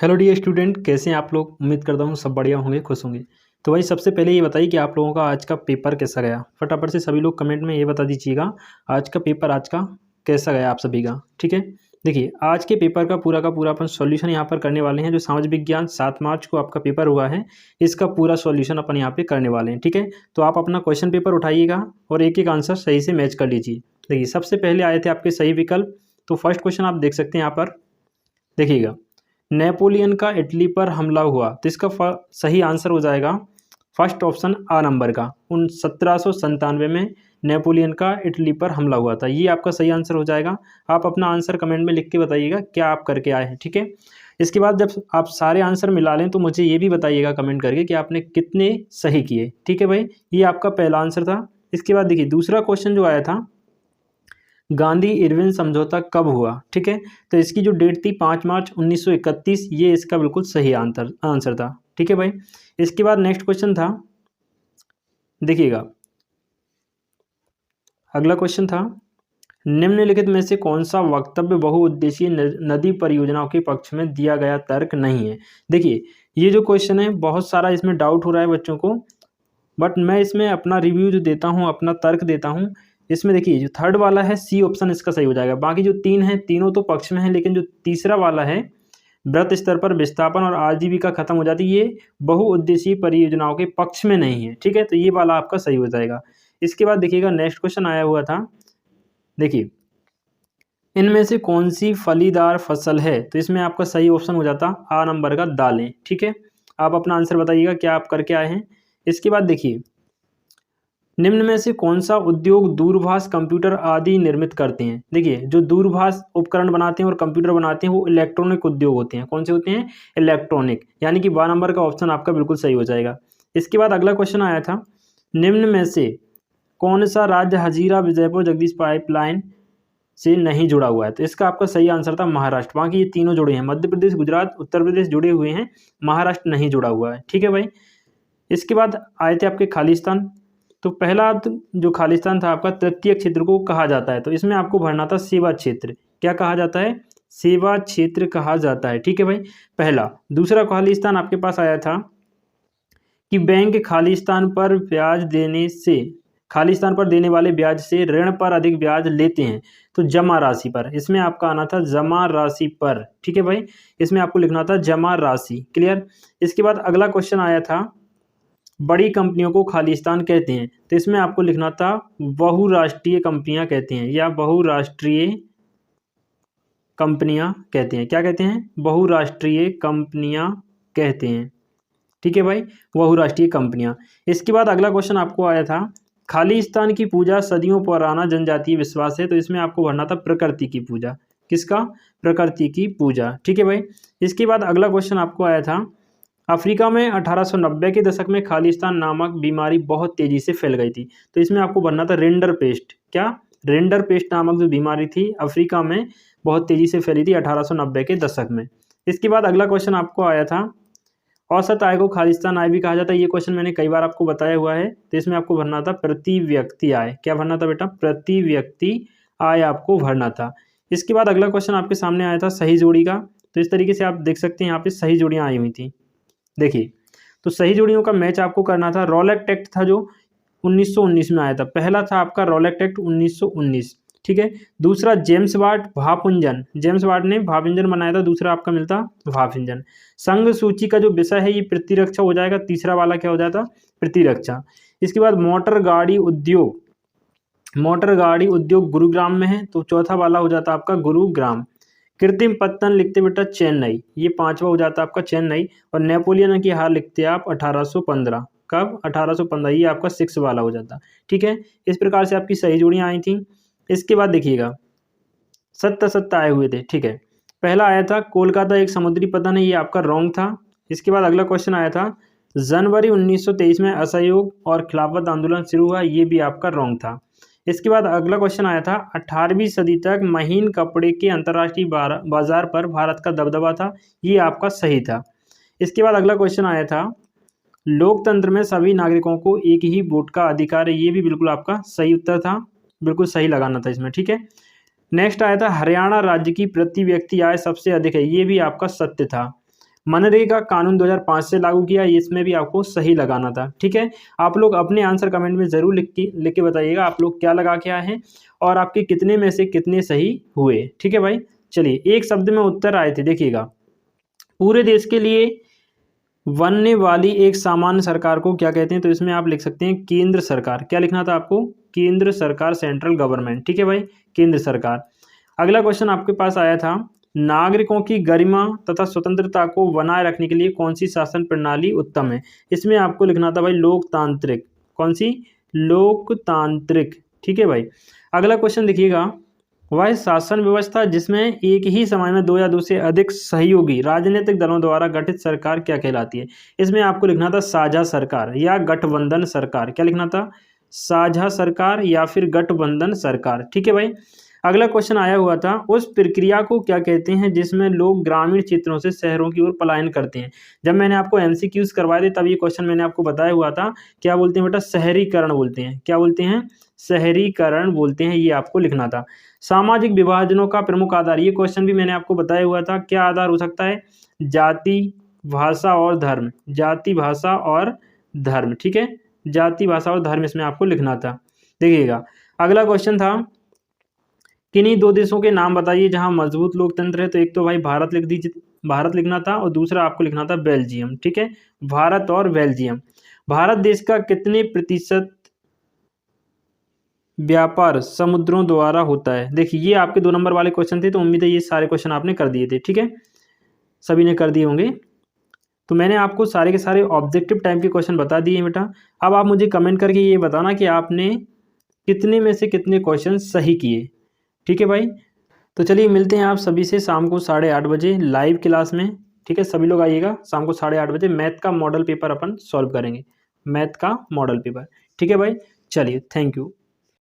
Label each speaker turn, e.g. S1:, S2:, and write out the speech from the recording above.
S1: Hello dear student, कैसे हैं आप लोग। उम्मीद करता हूँ सब बढ़िया होंगे, खुश होंगे। तो भाई सबसे पहले ये बताइए कि आप लोगों का आज का पेपर कैसा गया। फटाफट से सभी लोग कमेंट में ये बता दीजिएगा आज का पेपर आज का कैसा गया आप सभी का। ठीक है, देखिए आज के पेपर का पूरा अपन सॉल्यूशन यहाँ पर करने वाले हैं। जो सामाजिक विज्ञान 7 मार्च को आपका पेपर हुआ है, इसका पूरा सॉल्यूशन अपन यहाँ पे करने वाले हैं। ठीक है, तो आप अपना क्वेश्चन पेपर उठाइएगा और एक एक आंसर सही से मैच कर लीजिए। देखिए सबसे पहले आए थे आपके सही विकल्प। तो फर्स्ट क्वेश्चन आप देख सकते हैं यहाँ पर, देखिएगा नेपोलियन का इटली पर हमला हुआ, तो इसका सही आंसर हो जाएगा फर्स्ट ऑप्शन आ नंबर का। 1797 में नेपोलियन का इटली पर हमला हुआ था, ये आपका सही आंसर हो जाएगा। आप अपना आंसर कमेंट में लिख के बताइएगा क्या आप करके आए हैं। ठीक है, इसके बाद जब आप सारे आंसर मिला लें तो मुझे ये भी बताइएगा कमेंट करके कि आपने कितने सही किए। ठीक है भाई, ये आपका पहला आंसर था। इसके बाद देखिए दूसरा क्वेश्चन जो आया था, गांधी इरविन समझौता कब हुआ। ठीक है, तो इसकी जो डेट थी 5 मार्च 1931, ये इसका बिल्कुल सही आंसर था। ठीक है भाई, इसके बाद नेक्स्ट क्वेश्चन था, देखिएगा अगला क्वेश्चन था, निम्नलिखित में से कौन सा वक्तव्य बहुउद्देशीय नदी परियोजनाओं के पक्ष में दिया गया तर्क नहीं है। देखिए ये जो क्वेश्चन है बहुत सारा इसमें डाउट हो रहा है बच्चों को, बट मैं इसमें अपना रिव्यू जो देता हूँ, अपना तर्क देता हूँ। इसमें देखिए जो थर्ड वाला है सी ऑप्शन इसका सही हो जाएगा। बाकी जो तीन है तीनों तो पक्ष में है, लेकिन जो तीसरा वाला है व्रत स्तर पर विस्थापन और आजीविका खत्म हो जाती है, ये बहुउद्देशीय परियोजनाओं के पक्ष में नहीं है। ठीक है, तो ये वाला आपका सही हो जाएगा। इसके बाद देखिएगा नेक्स्ट क्वेश्चन आया हुआ था, देखिए इनमें से कौन सी फलीदार फसल है, तो इसमें आपका सही ऑप्शन हो जाता आ नंबर का दालें। ठीक है, आप अपना आंसर बताइएगा क्या आप करके आए हैं। इसके बाद देखिए निम्न में से कौन सा उद्योग दूरभाष कंप्यूटर आदि निर्मित करते हैं। देखिए जो दूरभाष उपकरण बनाते हैं और कंप्यूटर बनाते हैं वो इलेक्ट्रॉनिक उद्योग होते हैं। कौन से होते हैं? इलेक्ट्रॉनिक, यानी कि 12 नंबर का ऑप्शन आपका बिल्कुल सही हो जाएगा। इसके बाद अगला क्वेश्चन आया था, निम्न में से कौन सा राज्य हजीरा विजयपुर जगदीश पाइपलाइन से नहीं जुड़ा हुआ है, तो इसका आपका सही आंसर था महाराष्ट्र। बाकी ये तीनों जुड़े हैं, मध्य प्रदेश, गुजरात, उत्तर प्रदेश जुड़े हुए हैं, महाराष्ट्र नहीं जुड़ा हुआ है। ठीक है भाई, इसके बाद आए थे आपके खालिस्तान। तो पहला जो खालिस्तान था आपका तृतीय क्षेत्र को कहा जाता है, तो इसमें आपको भरना था सेवा क्षेत्र। क्या कहा जाता है? सेवा क्षेत्र कहा जाता है। ठीक है भाई, पहला। दूसरा खालिस्तान आपके पास आया था कि बैंक खालिस्तान पर ब्याज देने से, खालिस्तान पर देने वाले ब्याज से ऋण पर अधिक ब्याज लेते हैं, तो जमा राशि पर। इसमें आपका आना था जमा राशि पर। ठीक है भाई, इसमें आपको लिखना था जमा राशि। क्लियर। इसके बाद अगला क्वेश्चन आया था, बड़ी कंपनियों को खालिस्तान कहते हैं, तो इसमें आपको लिखना था बहुराष्ट्रीय कंपनियां कहते हैं, या बहुराष्ट्रीय कंपनियां कहते हैं। क्या कहते हैं? बहुराष्ट्रीय कंपनियां कहते हैं। ठीक है भाई, बहुराष्ट्रीय कंपनियां। इसके बाद अगला क्वेश्चन आपको आया था, खालिस्तान की पूजा सदियों पुराना जनजातीय विश्वास है, तो इसमें आपको भरना था प्रकृति की पूजा। किसका? प्रकृति की पूजा। ठीक है भाई, इसके बाद अगला क्वेश्चन आपको आया था, अफ्रीका में 1890 के दशक में खालिस्तान नामक बीमारी बहुत तेजी से फैल गई थी, तो इसमें आपको बनना था रेंडर पेस्ट। क्या? रेंडर पेस्ट नामक जो बीमारी थी अफ्रीका में बहुत तेजी से फैली थी 1890 के दशक में। इसके बाद अगला क्वेश्चन आपको आया था, औसत आय को खालिस्तान आय भी कहा जाता है। ये क्वेश्चन मैंने कई बार आपको बताया हुआ है, तो इसमें आपको भरना था प्रति व्यक्ति आय। क्या भरना था बेटा? प्रति व्यक्ति आय आपको भरना था। इसके बाद अगला क्वेश्चन आपके सामने आया था सही जोड़ी का, तो इस तरीके से आप देख सकते हैं यहाँ पे सही जोड़ियाँ आई हुई थी। देखिए तो सही जोड़ियों का मैच आपको करना था। रॉलेट एक्ट था जो 1919 में आया था, पहला था आपका रॉलेट एक्ट 1919। ठीक है, दूसरा जेम्स वाट भाप-इंजन, जेम्स वाट ने भाप इंजन बनाया था, दूसरा आपका मिलता भाप इंजन। संघ सूची का जो विषय है ये प्रतिरक्षा हो जाएगा, तीसरा वाला क्या हो जाता? प्रतिरक्षा। इसके बाद मोटर गाड़ी उद्योग, मोटर गाड़ी उद्योग गुरुग्राम में है, तो चौथा वाला हो जाता आपका गुरुग्राम। कृत्रिम पत्तन लिखते बेटा चेन्नई, ये पांचवा हो जाता आपका चेन्नई। और नेपोलियन की हार लिखते आप 1815। कब? 1815, ये आपका 6 वाला हो जाता। ठीक है, इस प्रकार से आपकी सही जोड़ियां आई थी। इसके बाद देखिएगा सत्ता आए हुए थे। ठीक है, पहला आया था कोलकाता एक समुद्री पतन है, ये आपका रॉन्ग था। इसके बाद अगला क्वेश्चन आया था, जनवरी 1923 में असहयोग और खिलाफत आंदोलन शुरू हुआ, ये भी आपका रॉन्ग था। इसके बाद अगला क्वेश्चन आया था, 18वीं सदी तक महीन कपड़े के अंतर्राष्ट्रीय बाजार पर भारत का दबदबा था, ये आपका सही था। इसके बाद अगला क्वेश्चन आया था, लोकतंत्र में सभी नागरिकों को एक ही वोट का अधिकार है, ये भी बिल्कुल आपका सही उत्तर था, बिल्कुल सही लगाना था इसमें। ठीक है, नेक्स्ट आया था, हरियाणा राज्य की प्रति व्यक्ति आय सबसे अधिक है, ये भी आपका सत्य था। मनरेगा कानून 2005 से लागू किया, इसमें भी आपको सही लगाना था। ठीक है, आप लोग अपने आंसर कमेंट में ज़रूर लिख के बताइएगा आप लोग क्या लगा के आए हैं और आपके कितने में से कितने सही हुए। ठीक है भाई, चलिए एक शब्द में उत्तर आए थे, देखिएगा। पूरे देश के लिए बनने वाली एक सामान्य सरकार को क्या कहते हैं? तो इसमें आप लिख सकते हैं केंद्र सरकार। क्या लिखना था आपको? केंद्र सरकार, सेंट्रल गवर्नमेंट। ठीक है भाई, केंद्र सरकार। अगला क्वेश्चन आपके पास आया था, नागरिकों की गरिमा तथा स्वतंत्रता को बनाए रखने के लिए कौन सी शासन प्रणाली उत्तम है? इसमें आपको लिखना था भाई लोकतांत्रिक। कौन सी? लोकतांत्रिक। ठीक है भाई। अगला क्वेश्चन देखिएगा, वह शासन व्यवस्था जिसमें एक ही समय में दो या दो से अधिक सहयोगी राजनीतिक दलों द्वारा गठित सरकार क्या कहलाती है? इसमें आपको लिखना था साझा सरकार या गठबंधन सरकार। क्या लिखना था? साझा सरकार या फिर गठबंधन सरकार। ठीक है भाई। अगला क्वेश्चन आया हुआ था, उस प्रक्रिया को क्या कहते हैं जिसमें लोग ग्रामीण क्षेत्रों से शहरों की ओर पलायन करते हैं? जब मैंने आपको एमसीक्यूज करवाए थे तब ये क्वेश्चन मैंने आपको बताया हुआ था। क्या बोलते हैं बेटा? शहरीकरण बोलते हैं। क्या बोलते हैं? शहरीकरण बोलते हैं, ये आपको लिखना था। सामाजिक विभाजनों का प्रमुख आधार, ये क्वेश्चन भी मैंने आपको बताया हुआ था। क्या आधार हो सकता है? जाति, भाषा और धर्म। जाति, भाषा और धर्म। ठीक है, जाति, भाषा और धर्म इसमें आपको लिखना था। देखिएगा अगला क्वेश्चन था, किन्हीं दो देशों के नाम बताइए जहां मजबूत लोकतंत्र है? तो एक तो भाई भारत लिख दीजिए, भारत लिखना था, और दूसरा आपको लिखना था बेल्जियम। ठीक है, भारत और बेल्जियम। भारत देश का कितने प्रतिशत व्यापार समुद्रों द्वारा होता है? देखिए ये आपके 2 नंबर वाले क्वेश्चन थे, तो उम्मीद है ये सारे क्वेश्चन आपने कर दिए थे। ठीक है, सभी ने कर दिए होंगे। तो मैंने आपको सारे के सारे ऑब्जेक्टिव टाइप के क्वेश्चन बता दिए हैं बेटा। अब आप मुझे कमेंट करके ये बताना कि आपने कितने में से कितने क्वेश्चन सही किए। ठीक है भाई, तो चलिए मिलते हैं आप सभी से शाम को 8:30 बजे लाइव क्लास में। ठीक है, सभी लोग आइएगा शाम को 8:30 बजे। मैथ का मॉडल पेपर अपन सॉल्व करेंगे, मैथ का मॉडल पेपर। ठीक है भाई, चलिए थैंक यू।